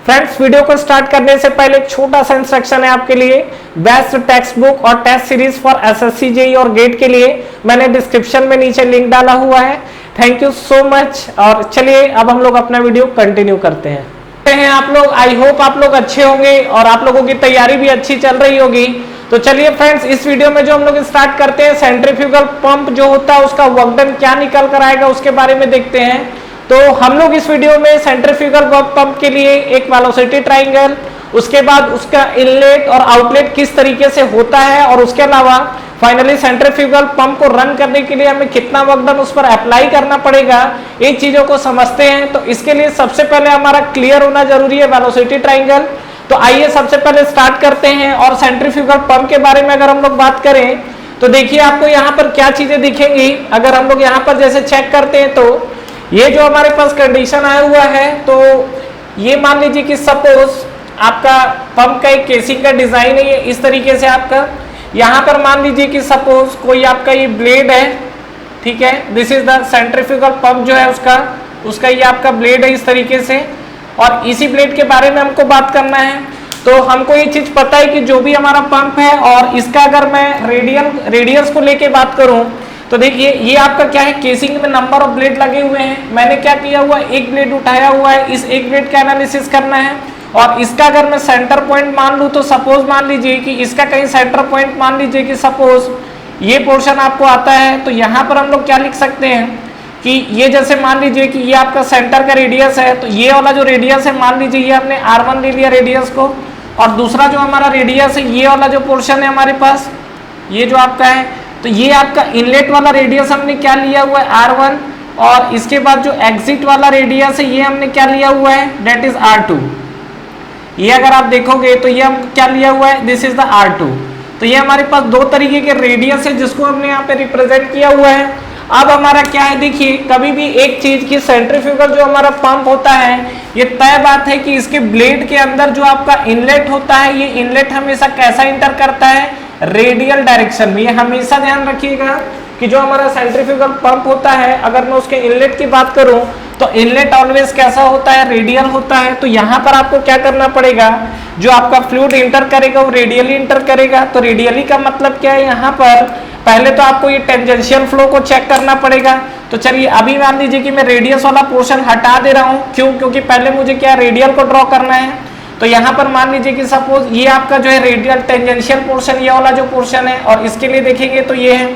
Friends, video को start करने से पहले एक छोटा सा इंस्ट्रक्शन है आपके लिए। बेस्ट टेक्स्ट बुक और test series for SSC JEE और गेट के लिए मैंने डिस्क्रिप्शन में नीचे लिंक डाला हुआ है। Thank you so much. और चलिए अब हम लोग अपना वीडियो कंटिन्यू करते हैं। आप लोग, आई होप आप लोग अच्छे होंगे और आप लोगों की तैयारी भी अच्छी चल रही होगी। तो चलिए फ्रेंड्स, इस वीडियो में जो हम लोग स्टार्ट करते हैं, सेंट्रीफ्यूगल पंप जो होता है उसका वर्क डन क्या निकल कर आएगा उसके बारे में देखते हैं। तो हम लोग इस वीडियो में सेंट्रीफ्यूगल पंप के लिए एक वेलोसिटी ट्रायंगल, उसके बाद उसका इनलेट और आउटलेट किस तरीके से होता है, और उसके अलावा फाइनली सेंट्रीफ्यूगल पंप को रन करने के लिए हमें कितना वर्क डन उस पर अप्लाई करना पड़ेगा, इन चीजों को समझते हैं। तो इसके लिए सबसे पहले हमारा क्लियर होना जरूरी है वेलोसिटी ट्रायंगल। तो आइए सबसे पहले स्टार्ट करते हैं। और सेंट्रीफ्यूगल पंप के बारे में अगर हम लोग बात करें तो देखिए आपको यहाँ पर क्या चीजें दिखेंगी। अगर हम लोग यहाँ पर जैसे चेक करते हैं तो ये जो हमारे पास कंडीशन आया हुआ है, तो ये मान लीजिए कि सपोज आपका पंप का एक केसिंग का डिजाइन है, ये इस तरीके से आपका यहाँ पर मान लीजिए कि सपोज कोई आपका ये ब्लेड है, ठीक है। This is the centrifugal pump जो है उसका ये आपका ब्लेड है इस तरीके से, और इसी ब्लेड के बारे में हमको बात करना है। तो हमको ये चीज पता है कि जो भी हमारा पंप है और इसका अगर मैं रेडियस को लेके बात करूं तो देखिए ये आपका क्या है, केसिंग में नंबर ऑफ ब्लेड लगे हुए हैं। मैंने क्या किया हुआ है, एक ब्लेड उठाया हुआ है, इस एक ब्लेड का एनालिसिस करना है। और इसका अगर मैं सेंटर पॉइंट मान लूं तो सपोज मान लीजिए कि इसका कहीं सेंटर पॉइंट मान लीजिए कि सपोज ये पोर्शन आपको आता है। तो यहाँ पर हम लोग क्या लिख सकते हैं कि ये जैसे मान लीजिए कि ये आपका सेंटर का रेडियस है, तो ये वाला जो रेडियस है मान लीजिए ये हमने R1 ले लिया रेडियस को, और दूसरा जो हमारा रेडियस है ये वाला जो पोर्शन है हमारे पास, ये जो आपका है, तो ये आपका इनलेट वाला रेडियस हमने क्या लिया हुआ है R1, और इसके बाद जो एग्जिट वाला रेडियस है ये हमने क्या लिया हुआ है, डेट इज R2। ये अगर आप देखोगे तो ये हम क्या लिया हुआ है, दिस इज द R2। तो ये हमारे पास दो तरीके के रेडियस है जिसको हमने यहाँ पे रिप्रेजेंट किया हुआ है। अब हमारा क्या है, देखिए कभी भी एक चीज की सेंट्रीफ्यूगल जो हमारा पंप होता है, ये तय बात है कि इसके ब्लेड के अंदर जो आपका इनलेट होता है, ये इनलेट हमेशा कैसा इंटर करता है, रेडियल डायरेक्शन में। ये हमेशा ध्यान रखिएगा कि जो हमारा सेंट्रीफ्यूगल पंप होता है, अगर मैं उसके इनलेट की बात करूं तो इनलेट ऑलवेज कैसा होता है, रेडियल होता है। तो यहाँ पर आपको क्या करना पड़ेगा, जो आपका फ्लूइड इंटर करेगा वो रेडियली इंटर करेगा। तो रेडियली का मतलब क्या है, यहाँ पर पहले तो आपको ये टेंजेंशियल फ्लो को चेक करना पड़ेगा। तो चलिए अभी मान लीजिए कि मैं रेडियस वाला पोर्शन हटा दे रहा हूँ, क्यों, क्योंकि पहले मुझे क्या रेडियल को ड्रॉ करना है। तो यहाँ पर मान लीजिए कि सपोज ये आपका जो है रेडियल टेंजेंशियल पोर्शन, ये वाला जो पोर्शन है, और इसके लिए देखेंगे तो ये है।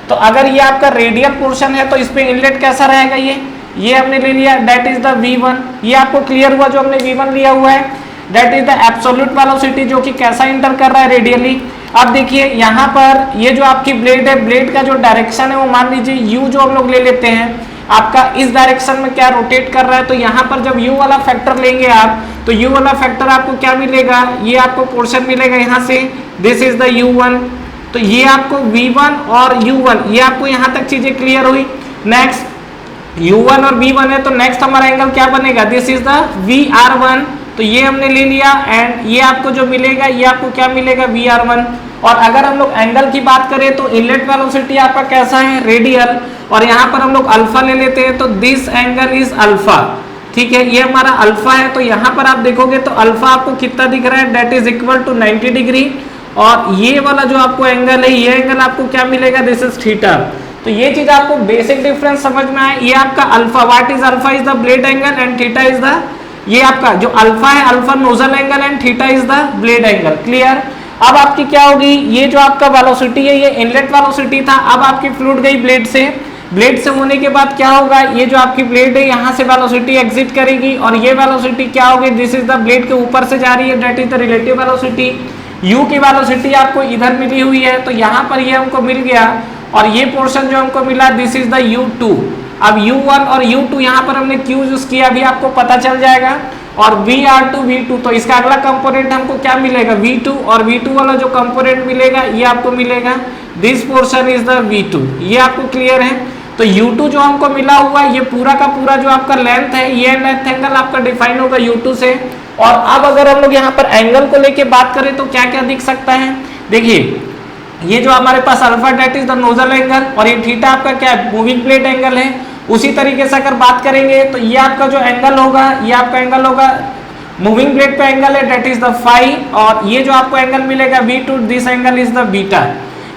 तो अगर ये आपका रेडियल पोर्शन है तो इस पे इनलेट कैसा रहेगा, ये हमने ले लिया, डेट इज द V1। ये आपको क्लियर हुआ जो हमने V1 लिया हुआ है, that is the absolute velocity, जो कि कैसा इंटर कर रहा है, रेडियली। अब देखिए यहाँ पर ये जो आपकी ब्लेड है, ब्लेड का जो डायरेक्शन है वो मान लीजिए U जो हम लोग ले लेते हैं, आपका इस डायरेक्शन में क्या रोटेट कर रहा है। तो यहाँ पर जब U वाला फैक्टर लेंगे आप, तो U वाला फैक्टर आपको क्या मिलेगा, ये आपको पोर्शन मिलेगा यहाँ से, दिस इज द U1। तो ये आपको V1 और U1, ये आपको यहाँ तक चीजें क्लियर हुई। नेक्स्ट U1 और V1 है, तो नेक्स्ट हमारा एंगल क्या बनेगा, दिस इज द VR1। तो ये हमने ले लिया, एंड ये आपको जो मिलेगा ये आपको क्या मिलेगा, VR1। और अगर हम लोग एंगल की बात करें तो इनलेट वेलोसिटी आपका कैसा है, रेडियल, और यहाँ पर हम लोग अल्फा ले लेते हैं, तो दिस एंगल इज अल्फा, ठीक है। ये हमारा अल्फा है। तो यहाँ पर आप देखोगे तो अल्फा आपको कितना दिख रहा है, that is equal to 90 degree. और ये वाला जो आपको एंगल है, ये एंगल आपको क्या मिलेगा, दिस इज थीटा। तो ये चीज आपको बेसिक डिफरेंस समझ में आए। ये आपका alpha, what is alpha, is the blade angle, and theta is the, ये आपका जो अल्फा है, alpha nozzle angle, and theta is the blade angle. Clear. अब आपकी क्या होगी, ये जो आपका वेलोसिटी है ये इनलेट वेलोसिटी था, अब आपकी फ्लूइड गई ब्लेड से। ब्लेड से होने के बाद क्या होगा, ये जो आपकी ब्लेड है यहाँ से वेलोसिटी एग्जिट करेगी, और ये वेलोसिटी क्या होगी, दिस इज द ब्लेड के ऊपर से जा रही है, that is the relative velocity. U की वेलोसिटी आपको इधर मिली हुई है, तो यहाँ पर ये हमको मिल गया, और ये पोर्शन जो हमको मिला, दिस इज द U2। अब U1 और U2 यहाँ पर हमने क्यों यूज किया अभी आपको पता चल जाएगा। और VR2 V2, तो इसका अगला कंपोनेंट हमको क्या मिलेगा, V2, और V2 वाला जो कंपोनेंट मिलेगा ये आपको मिलेगा, this portion is the V2। ये आपको क्लियर है। तो U2 जो हमको मिला हुआ है, ये पूरा का पूरा जो आपका लेंथ है, ये लेंथ एंगल आपका डिफाइन होगा U2 से। और अब अगर हम लोग यहाँ पर एंगल को लेके बात करें तो क्या क्या दिख सकता है, देखिए ये जो हमारे पास alpha, that is the nozzle angle, और ये थीटा आपका क्या है, मूविंग प्लेट एंगल है। उसी तरीके से अगर बात करेंगे तो ये आपका जो एंगल होगा, ये आपका एंगल होगा मूविंग ब्लेड पे एंगल है दैट इज द फाई, और ये जो आपको एंगल मिलेगा V2, this angle is the beta.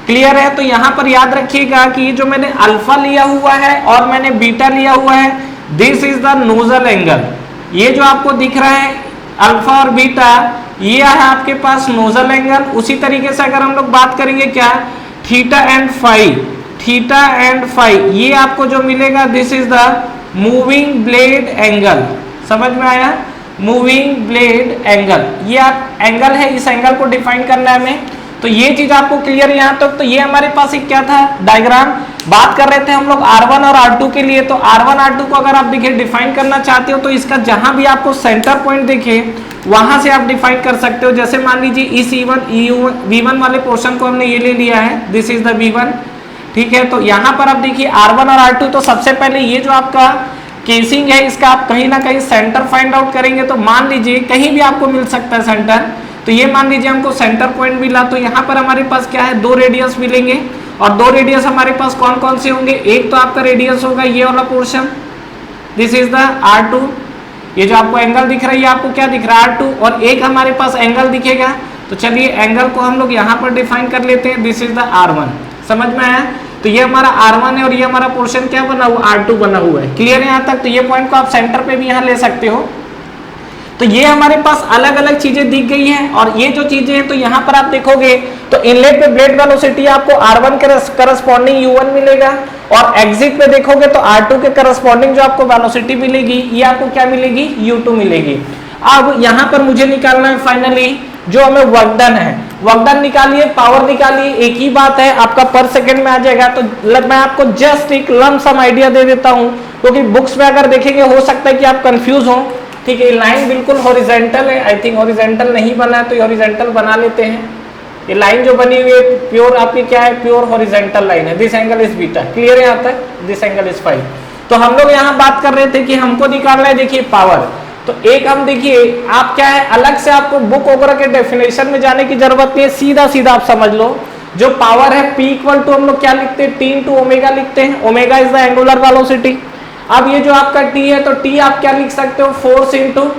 Clear है? तो यहाँ पर याद रखिएगा कि जो मैंने अल्फा लिया हुआ है और मैंने बीटा लिया हुआ है, this is the nozzle angle. ये जो आपको दिख रहा है अल्फा और बीटा, ये है आपके पास नोजल एंगल। उसी तरीके से अगर हम लोग बात करेंगे क्या, theta and phi, theta and phi, ये आपको जो मिलेगा this is the moving blade angle. समझ में आया? मूविंग ब्लेड एंगल, ये आप एंगल है, इस एंगल को डिफाइन करना है हमें। तो ये चीज आपको क्लियर है यहाँ तक। तो ये हमारे पास एक क्या था, डायग्राम। बात कर रहे थे हम लोग R1 और R2 के लिए। तो R1 R2 को अगर आप देखिए डिफाइन करना चाहते हो तो इसका जहां भी आपको सेंटर पॉइंट दिखे वहां से आप डिफाइन कर सकते हो। जैसे मान लीजिए इस V1 वाले पोर्शन को हमने ये ले लिया है, दिस इज द V1, ठीक है। तो यहाँ पर आप देखिए R1 और R2, तो सबसे पहले ये जो आपका केसिंग है इसका आप कहीं ना कहीं सेंटर फाइंड आउट करेंगे। तो मान लीजिए कहीं भी आपको मिल सकता है सेंटर, तो ये मान लीजिए हमको सेंटर पॉइंट मिला, तो यहाँ पर हमारे पास क्या है, 2 रेडियस मिलेंगे। और 2 रेडियस हमारे पास कौन कौन से होंगे, एक तो आपका रेडियस होगा ये वाला portion, this is the R2, ये जो आपको एंगल दिख रहा है ये आपको क्या दिख रहा है R2, और एक हमारे पास एंगल दिखेगा। तो चलिए एंगल को हम लोग यहाँ पर डिफाइन कर लेते हैं, दिस इज द R1। समझ में आया? तो ये हमारा R1 है और ये हमारा पोर्शन क्या बना हुआ, R2 बना हुआ है। क्लियर है यहाँ तक? तो ये पॉइंट को आप सेंटर पे भी यहाँ ले सकते हो। तो ये हमारे पास अलग अलग चीजें दिख गई हैं, और ये जो चीजें हैं तो यहाँ पर आप देखोगे तो इनलेट पे ब्लेड वेलोसिटी आपको R1 के करस्पॉन्डिंग U1 मिलेगा, और एग्जिट पे देखोगे तो R2 के करस्पॉन्डिंग जो आपको वेलोसिटी मिलेगी ये आपको क्या मिलेगी, U2 मिलेगी। अब यहाँ पर मुझे निकालना है फाइनली जो हमें वर्क डन है, वर्क डन निकालिए, पावर निकालिए, एक ही बात है, आपका पर सेकंड में आ जाएगा। तो मैं आपको जस्ट एक लम सम आइडिया दे देता हूँ, क्योंकि बुक्स में अगर देखेंगे हो सकता है कि आप कंफ्यूज हो। ठीक है, लाइन बिल्कुल हॉरिजॉन्टल है, आई थिंक हॉरिजॉन्टल नहीं बना है तो हॉरिजॉन्टल बना लेते हैं। ये लाइन जो बनी हुई है प्योर आपकी क्या है, प्योर हॉरिजॉन्टल लाइन है। This angle is beta. Clear है यहाँ तक? This angle is phi. तो हम लोग यहाँ बात कर रहे थे कि हमको निकालना है देखिए पावर। तो एक हम देखिए आप क्या है, अलग से आपको बुक वगैरह के डेफिनेशन में जाने की जरूरत नहीं है, सीधा सीधा आप समझ लो। जो पावर है P इक्वल टू हम लोग क्या लिखते हैं, T इंटू ओमेगा लिखते हैं। Omega is the angular velocity. अब ये जो आपका T है तो T आप क्या लिख सकते हो, फोर्स इंटू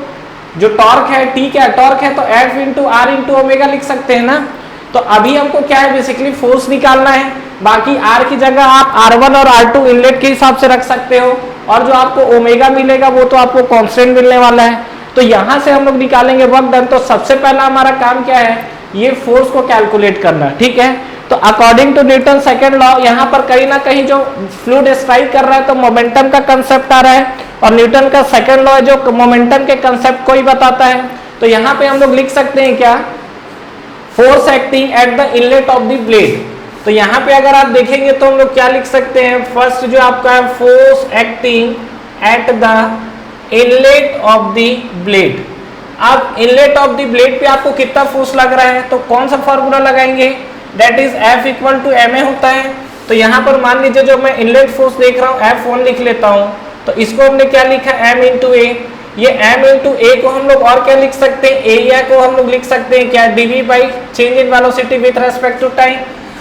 जो टॉर्क है, T क्या टॉर्क है तो F into R into omega लिख सकते हैं ना। तो अभी हमको क्या है बेसिकली फोर्स निकालना है, बाकी R की जगह आप R1 और R2 इनलेट के हिसाब से रख सकते हो, और जो आपको ओमेगा मिलेगा वो तो आपको कांस्टेंट मिलने वाला है। तो यहाँ से हम लोग निकालेंगे वर्क डन। तो सबसे पहला हमारा काम क्या है, ये फोर्स को कैलकुलेट करना। ठीक है, तो according to Newton second law यहाँ पर कहीं ना कहीं जो फ्लूइड स्ट्राइक कर रहा है तो मोमेंटम का कंसेप्ट आ रहा है, और न्यूटन का सेकंड लॉ है जो मोमेंटम के कंसेप्ट को ही बताता है। तो यहाँ पे हम लोग लिख सकते हैं क्या, force acting at the inlet of the blade. तो यहाँ पे अगर आप देखेंगे तो हम लोग क्या लिख सकते हैं, फर्स्ट जो आपका है force acting at the inlet of the blade. अब इनलेट ऑफ द ब्लेड पे आपको कितना फोर्स लग रहा है, तो कौन सा फॉर्मूला लगाएंगे, that is F equal to ma होता है। तो यहाँ पर मान लीजिए जो मैं इनलेट फोर्स देख रहा हूँ F1 लिख लेता हूँ, तो इसको हमने क्या लिखा m इंटू ए। ये m इंटू ए को हम लोग और क्या लिख सकते हैं, एरिया को हम लोग लिख सकते हैं क्या, dv by change in velocity with respect to time.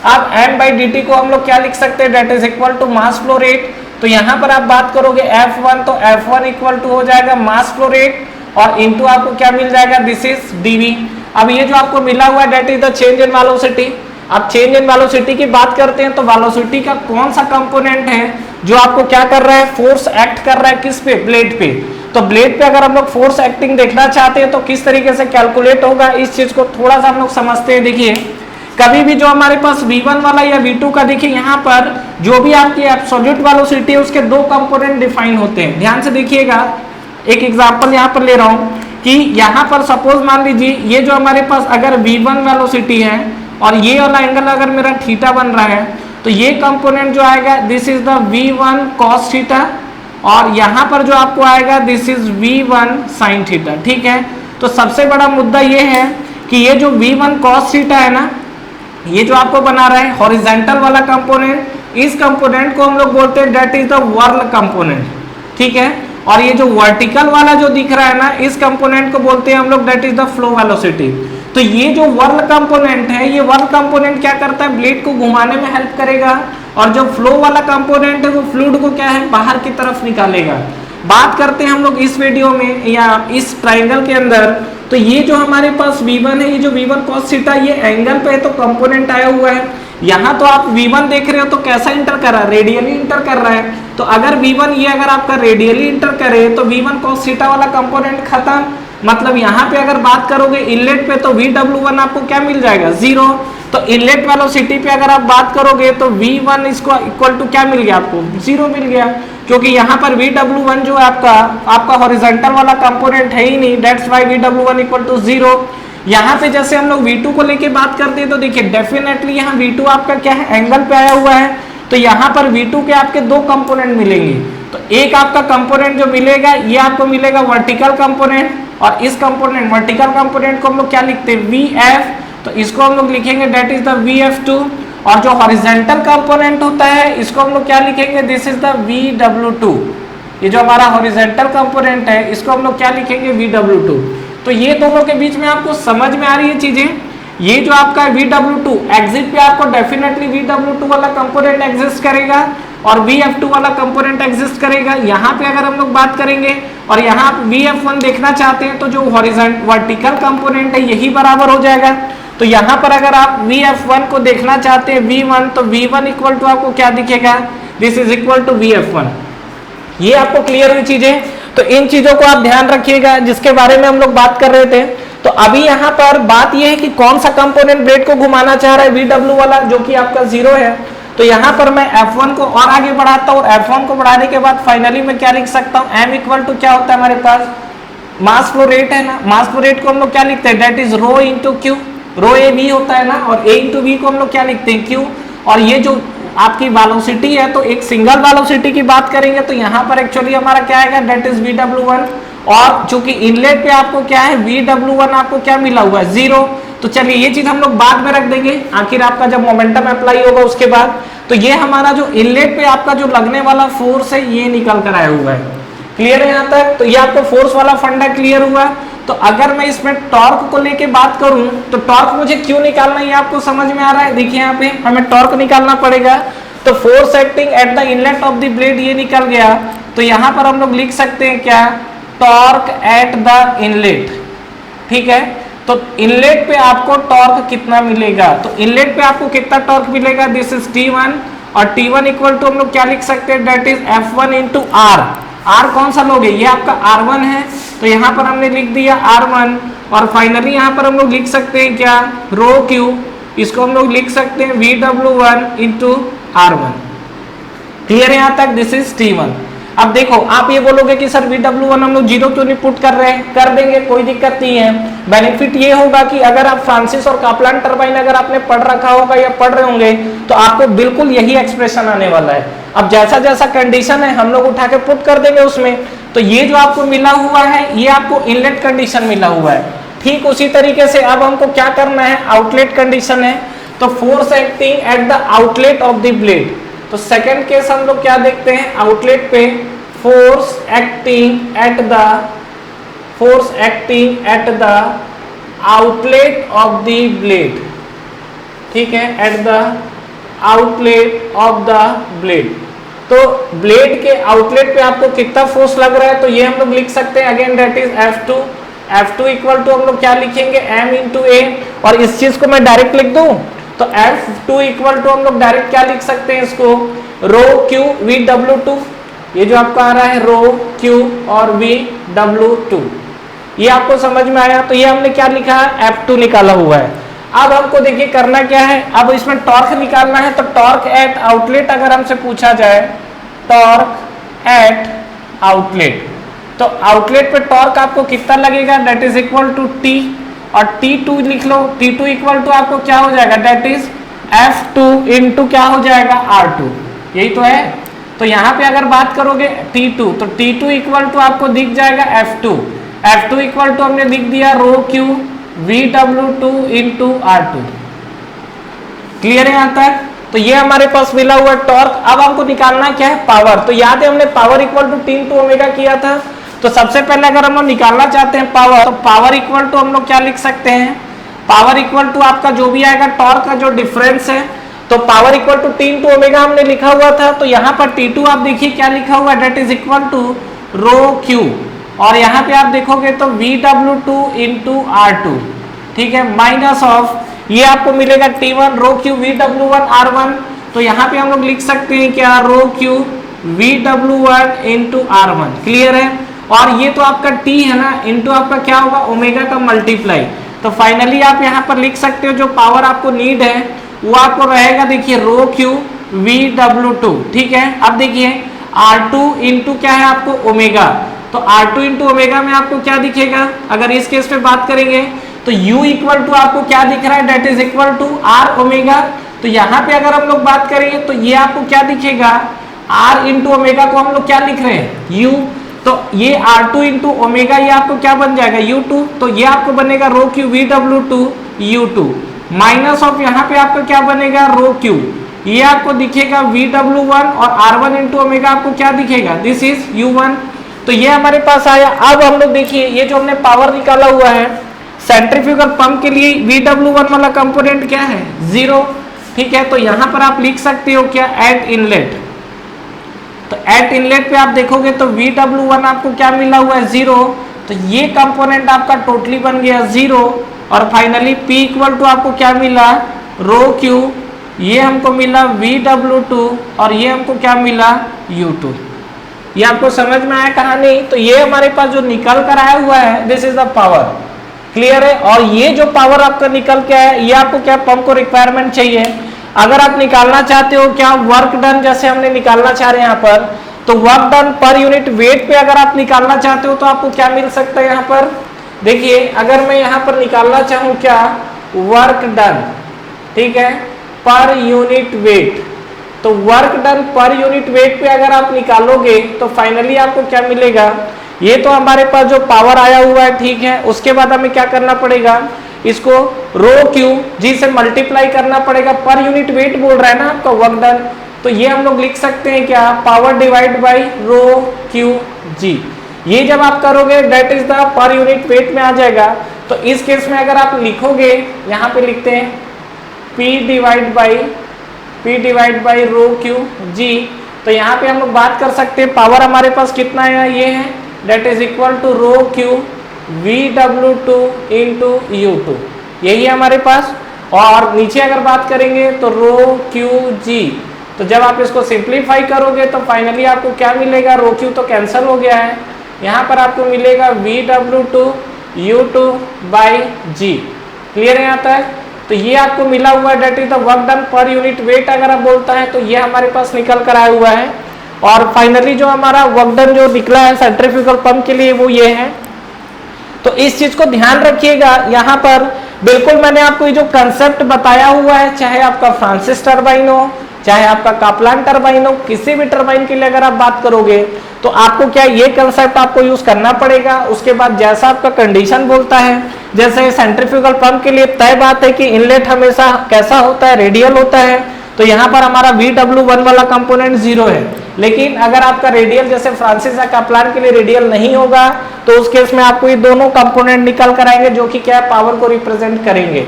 अब m बाई dt को हम लोग क्या लिख सकते हैं, that is equal to mass flow rate. तो यहाँ पर आप बात करोगे F1 तो F1 इक्वल टू हो जाएगा मास फ्लो रेट, और इंटू आपको क्या मिल जाएगा, दिस इज dv। अब ये जो आपको मिला हुआ है that is the change in velocity. अब चेंज इन वेलोसिटी की बात करते हैं तो वेलोसिटी का कौन सा कंपोनेंट है जो आपको क्या कर रहा है, फोर्स एक्ट कर रहा है किस पे, ब्लेड पे। तो ब्लेड पे अगर हम लोग फोर्स एक्टिंग देखना चाहते हैं तो किस तरीके से कैलकुलेट होगा, इस चीज को थोड़ा सा हम लोग समझते हैं। देखिए कभी भी जो हमारे पास V1 वाला या V2 का, देखिए यहाँ पर जो भी आपकी एब्सोल्यूट वेलोसिटी है उसके 2 कंपोनेंट डिफाइन होते हैं। ध्यान से देखिएगा, एक एग्जांपल यहाँ पर ले रहा हूँ कि यहाँ पर सपोज मान लीजिए ये जो हमारे पास अगर V1 वेलोसिटी है और ये वाला एंगल अगर मेरा थीटा बन रहा है, तो ये कंपोनेंट जो आएगा this is the V1 cos theta, और यहाँ पर जो आपको आएगा this is V1 sin theta. ठीक है, तो सबसे बड़ा मुद्दा ये है कि ये जो V1 cos थीटा है ना, ये जो आपको बना रहा है हॉरिजॉन्टल वाला कंपोनेंट, इस कंपोनेंट को हम लोग बोलते हैं दैट इज द व्हर्ल कंपोनेंट। ठीक है, और ये जो वर्टिकल वाला जो दिख रहा है ना, इस कंपोनेंट को बोलते हैं हम लोग that is the flow velocity. तो ये जो व्हर्ल कंपोनेंट है, ये व्हर्ल कंपोनेंट क्या करता है, ब्लेड को घुमाने में हेल्प करेगा, और जो फ्लो वाला कंपोनेंट है वो फ्लूइड को क्या है, बाहर की तरफ निकालेगा। बात करते हैं हम लोग इस वीडियो में या इस ट्राइंगल के अंदर, तो ये जो हमारे पास V1 है, ये जो V1 cos थीटा ये एंगल पे है तो कंपोनेंट आया हुआ है। यहाँ तो आप V1 देख रहे हो तो कैसा इंटर कर रहा है, रेडियली इंटर कर रहा है। तो अगर V1 ये अगर आपका रेडियली इंटर करे तो V1 cos थीटा वाला कंपोनेंट खत्म। मतलब यहाँ पे अगर बात करोगे इनलेट पे तो VW1 आपको क्या मिल जाएगा, 0। तो इनलेट वेलोसिटी पे अगर आप बात करोगे तो V1 इसको इक्वल टू क्या मिल गया आपको, 0 मिल गया, क्योंकि यहाँ पर VW1 जो है आपका हॉरिजॉन्टल वाला कंपोनेंट है ही नहीं, that's why VW1 equal to 0। यहाँ पे जैसे हम लोग V2 को लेके बात करते हैं तो देखिए डेफिनेटली यहाँ V2 आपका क्या है, एंगल पे आया हुआ है। तो यहाँ पर V2 के आपके दो कंपोनेंट मिलेंगे। तो एक आपका कंपोनेंट जो मिलेगा ये आपको मिलेगा वर्टिकल कंपोनेंट, और इस कंपोनेंट वर्टिकल कंपोनेंट को हम लोग क्या लिखते हैं, VF। तो इसको हम लोग लिखेंगे दैट इज द VF2। और जो हॉरिजॉन्टल कंपोनेंट होता है इसको हम लोग क्या लिखेंगे, दिस इज द VW2। ये जो हमारा हॉरिजॉन्टल कंपोनेंट है इसको हम लोग क्या लिखेंगे, VW2। तो ये दोनों के बीच में आपको समझ में आ रही है चीजें। ये जो आपका VW2 एग्जिट पे आपको डेफिनेटली VW2 वाला कंपोनेंट एग्जिस्ट करेगा और VF2 वाला कंपोनेंट एग्जिस्ट करेगा। यहाँ पे अगर हम लोग बात करेंगे और यहाँ आप VF1 देखना चाहते हैं तो जो हॉरिजॉन्टल वर्टिकल कंपोनेंट है यही बराबर हो जाएगा। तो यहाँ पर अगर आप VF1 को देखना चाहते हैं V1, तो V1 इक्वल टू आपको क्या दिखेगा, this is equal to VF1। ये आपको क्लियर हुई चीजें। तो इन चीजों को आप ध्यान रखिएगा जिसके बारे में हम लोग बात कर रहे थे। तो अभी यहाँ पर बात यह है कि कौन सा कंपोनेंट ब्लेड को घुमाना चाह रहा है, VW वाला जो कि आपका 0 है। तो यहाँ पर मैं F1 को और आगे बढ़ाता हूँ और F1 को बढ़ाने के बाद फाइनली मैं क्या लिख सकता हूँ, M इक्वल टू क्या होता है हमारे पास, मास फ्लो रेट है ना। मास फ्लो रेट को हम लोग क्या लिखते हैं, that is rho into Q. Rho A V होता है ना, और ए इंटू वी को हम लोग क्या लिखते हैं, क्यू। और ये जो आपकी वेलोसिटी है तो एक सिंगल वेलोसिटी की बात करेंगे तो यहाँ पर एक्चुअली हमारा क्या आएगा, दैट इज VW1। और चूंकि इनलेट पे आपको क्या है, VW1 आपको क्या मिला हुआ है, 0। तो चलिए ये चीज हम लोग बाद में रख देंगे, आखिर आपका जब मोमेंटम अप्लाई होगा उसके बाद। तो ये हमारा जो इनलेट पे आपका जो लगने वाला फोर्स है ये निकल कर आया हुआ है। क्लियर है यहाँ तक। तो ये आपको फोर्स वाला फंडा क्लियर हुआ। तो अगर मैं इसमें टॉर्क को लेके बात करूं तो टॉर्क मुझे क्यों निकालना है ये आपको समझ में आ रहा है। देखिए यहाँ पे हमें टॉर्क निकालना पड़ेगा। तो force acting at the inlet of the blade ये निकल गया। तो यहाँ पर हम लोग लिख सकते हैं क्या, टॉर्क एट द इनलेट। ठीक है, तो इनलेट पे आपको टॉर्क कितना मिलेगा, तो इनलेट पे आपको कितना टॉर्क मिलेगा, दिस इज T1। और T1 इक्वल टू हम लोग क्या लिख सकते हैं, that is F1 into R। R कौन सा लोगे, ये आपका R1 है। तो यहाँ पर हमने लिख दिया R1। और फाइनली यहाँ पर हम लोग लिख सकते हैं क्या, रो Q। इसको हम लोग लिख सकते हैं VW1 इंटू R1। क्लियर है यहाँ तक, दिस इज T1। अब देखो आप ये बोलोगे कि सर VW1 हम लोग 0 क्यों नहीं पुट कर रहे हैं, कर देंगे, कोई दिक्कत नहीं है। बेनिफिट ये होगा कि अगर आप फ्रांसिस और कापलान टरबाइन अगर आपने पढ़ रखा होगा या पढ़ रहे होंगे तो आपको बिल्कुल यही एक्सप्रेशन आने वाला है। अब जैसा जैसा कंडीशन है हम लोग उठा के पुट कर देंगे उसमें। तो ये जो आपको मिला हुआ है ये आपको इनलेट कंडीशन मिला हुआ है। ठीक उसी तरीके से अब हमको क्या करना है, आउटलेट कंडीशन है। तो force acting at the outlet of the blade. तो सेकंड केस हम लोग क्या देखते हैं, आउटलेट पे force acting at the outlet of the blade. ठीक है, at the outlet of the blade. तो ब्लेड के आउटलेट पे आपको कितना फोर्स लग रहा है, तो ये हम लोग लिख सकते हैं again, that is F2। F2 equal to हम लोग क्या लिखेंगे, M इंटू A। और इस चीज को मैं डायरेक्ट लिख दूं तो F2 इक्वल टू हम लोग डायरेक्ट क्या लिख सकते हैं इसको, रो Q VW2। ये जो आपका आ रहा है रो Q और VW2, ये आपको समझ में आया। तो ये हमने क्या लिखा है, F2 निकाला हुआ है। अब हमको देखिए करना क्या है, अब इसमें टॉर्क निकालना है। तो टॉर्क एट आउटलेट अगर हमसे पूछा जाए, टॉर्क एट आउटलेट, तो आउटलेट पे टॉर्क आपको कितना लगेगा, that is equal to T। और T2 लिख लो, T2 इक्वल टू आपको क्या हो जाएगा, दैट इज F2 इंटू क्या हो जाएगा, R2। यही तो है। तो यहाँ पे अगर बात करोगे T2, तो T2 इक्वल टू आपको दिख जाएगा F2। F2 इक्वल टू हमने लिख दिया रो Q VW2 into R2। Clear है यहाँ तक। तो ये हमारे पास मिला हुआ टॉर्क। अब हमको निकालना क्या है, पावर। तो याद है हमने power equal to 3 two omega किया था। तो सबसे पहले अगर हम लोग निकालना चाहते हैं पावर, तो पावर इक्वल टू हम लोग क्या लिख सकते हैं, पावर इक्वल टू आपका जो भी आएगा टॉर्क का जो डिफरेंस है। तो power equal to 3 two omega हमने लिखा हुआ था। तो यहाँ पर T2 आप देखिए क्या लिखा हुआ है, that is equal to rho Q, और यहाँ पे आप देखोगे तो VW2 इंटू R2, ठीक है, माइनस ऑफ ये आपको मिलेगा T1 रो क्यू VW1 R1। तो यहाँ पे हम लोग लिख सकते हैं क्या, रो Q VW1 into R1, clear है। और ये तो आपका T है ना, इंटू आपका क्या होगा, ओमेगा का मल्टीप्लाई। तो फाइनली आप यहाँ पर लिख सकते हो जो पावर आपको नीड है वो आपको रहेगा, देखिए रो क्यू VW2, ठीक है। अब देखिए R2 इंटू क्या है आपको ओमेगा, तो R2 इंटू ओमेगा में आपको क्या दिखेगा, अगर इस केस में बात करेंगे तो U इक्वल टू आपको क्या दिख रहा है, that is equal to R omega. तो यहाँ पे अगर हम लोग बात करेंगे तो ये आपको क्या दिखेगा, R इंटू ओमेगा को हम लोग क्या लिख रहे हैं, U, तो ये R2 इंटू ओमेगा ये आपको क्या बन जाएगा U2, तो ये आपको बनेगा रो Q VW2 U2 minus of यहाँ पे आपको क्या बनेगा, रो क्यू ये आपको दिखेगा VW1 और R1 इंटू ओमेगा आपको क्या दिखेगा, दिस इज U1। तो ये हमारे पास आया। अब हम लोग देखिए ये जो हमने पावर निकाला हुआ है सेंट्रीफ्यूगल पंप के लिए VW1 वाला कंपोनेंट क्या है, 0, ठीक है। तो यहाँ पर आप लिख सकते हो क्या, एट इनलेट, तो एट इनलेट पे आप देखोगे तो VW1 आपको क्या मिला हुआ है, 0, तो ये कंपोनेंट आपका टोटली बन गया 0। और फाइनली P इक्वल टू आपको क्या मिला, रो क्यू ये हमको मिला VW2 और ये हमको क्या मिला U2। ये आपको समझ में आया कहानी। तो ये हमारे पास जो निकल कर आया हुआ है this is the power, clear है। और ये जो पावर आपका निकल के आया ये आपको क्या पंप को रिक्वायरमेंट चाहिए। अगर आप निकालना चाहते हो क्या वर्क डन, जैसे हमने निकालना चाह रहे हैं यहाँ पर, तो work done per unit wait पे अगर आप निकालना चाहते हो तो आपको क्या मिल सकता है यहाँ पर, देखिए अगर मैं यहाँ पर निकालना चाहूँ क्या, वर्क डन, ठीक है, पर यूनिट वेट, तो work done per unit wait पे अगर आप निकालोगे तो फाइनली आपको क्या मिलेगा, ये तो हमारे पास जो पावर आया हुआ है, ठीक है। उसके बाद हमें क्या करना पड़ेगा, इसको रो क्यू जी से मल्टीप्लाई करना पड़ेगा, पर यूनिट वेट बोल रहा है ना आपका वर्क डन। तो ये हम लोग लिख सकते हैं क्या, power divide by rho Q G. ये जब आप करोगे that is the per unit weight में आ जाएगा। तो इस केस में अगर आप लिखोगे, यहाँ पे लिखते हैं P divide by rho Q G. तो यहाँ पे हम लोग बात कर सकते हैं पावर हमारे पास कितना है, ये है, that is equal to rho Q VW2 into U2, यही है हमारे पास। और नीचे अगर बात करेंगे तो रो क्यू जी, तो जब आप इसको सिंप्लीफाई करोगे तो फाइनली आपको क्या मिलेगा, रो क्यू तो कैंसिल हो गया है, यहाँ पर आपको मिलेगा VW2 U2 by ji, clear है यहाँ तक। तो ये आपको मिला हुआ है that is the work done per unit weight अगर आप बोलता है तो ये हमारे पास निकल कर आया हुआ है। और फाइनली जो हमारा वर्क डन जो निकला है सेंट्रीफ्यूगल पंप के लिए वो ये है। तो इस चीज को ध्यान रखिएगा, यहाँ पर बिल्कुल मैंने आपको ये जो कंसेप्ट बताया हुआ है, चाहे आपका फ्रांसिस टरबाइन हो, चाहे आपका कापलान टरबाइन हो, किसी भी टरबाइन के लिए अगर आप बात करोगे तो आपको क्या ये कंसेप्ट आपको यूज करना पड़ेगा। उसके बाद जैसा आपका कंडीशन बोलता है, जैसे सेंट्रीफ्यूगल पंप के लिए तय बात है कि इनलेट हमेशा कैसा होता है, रेडियल होता है। तो यहाँ पर हमारा VW1 वाला कंपोनेंट 0 है, लेकिन अगर आपका रेडियल जैसे फ्रांसिस या कापलान के लिए रेडियल नहीं होगा तो उस केस में आपको ये दोनों कंपोनेंट निकल कर आएंगे जो कि क्या पावर को रिप्रेजेंट करेंगे।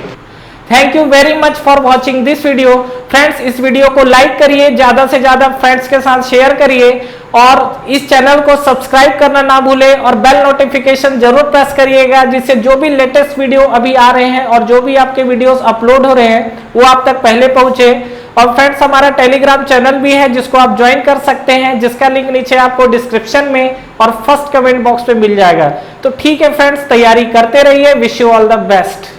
Thank you very much for watching this video. Friends इस वीडियो को लाइक करिए, ज्यादा से ज्यादा फ्रेंड्स के साथ शेयर करिए और इस चैनल को सब्सक्राइब करना ना भूलें और बेल नोटिफिकेशन जरूर प्रेस करिएगा, जिससे जो भी लेटेस्ट वीडियो अभी आ रहे हैं और जो भी आपके वीडियोस अपलोड हो रहे हैं वो आप तक पहले पहुंचे। और फ्रेंड्स हमारा टेलीग्राम चैनल भी है जिसको आप ज्वाइन कर सकते हैं, जिसका लिंक नीचे आपको डिस्क्रिप्शन में और फर्स्ट कमेंट बॉक्स पे मिल जाएगा। तो ठीक है फ्रेंड्स, तैयारी करते रहिए। Wish you all the best.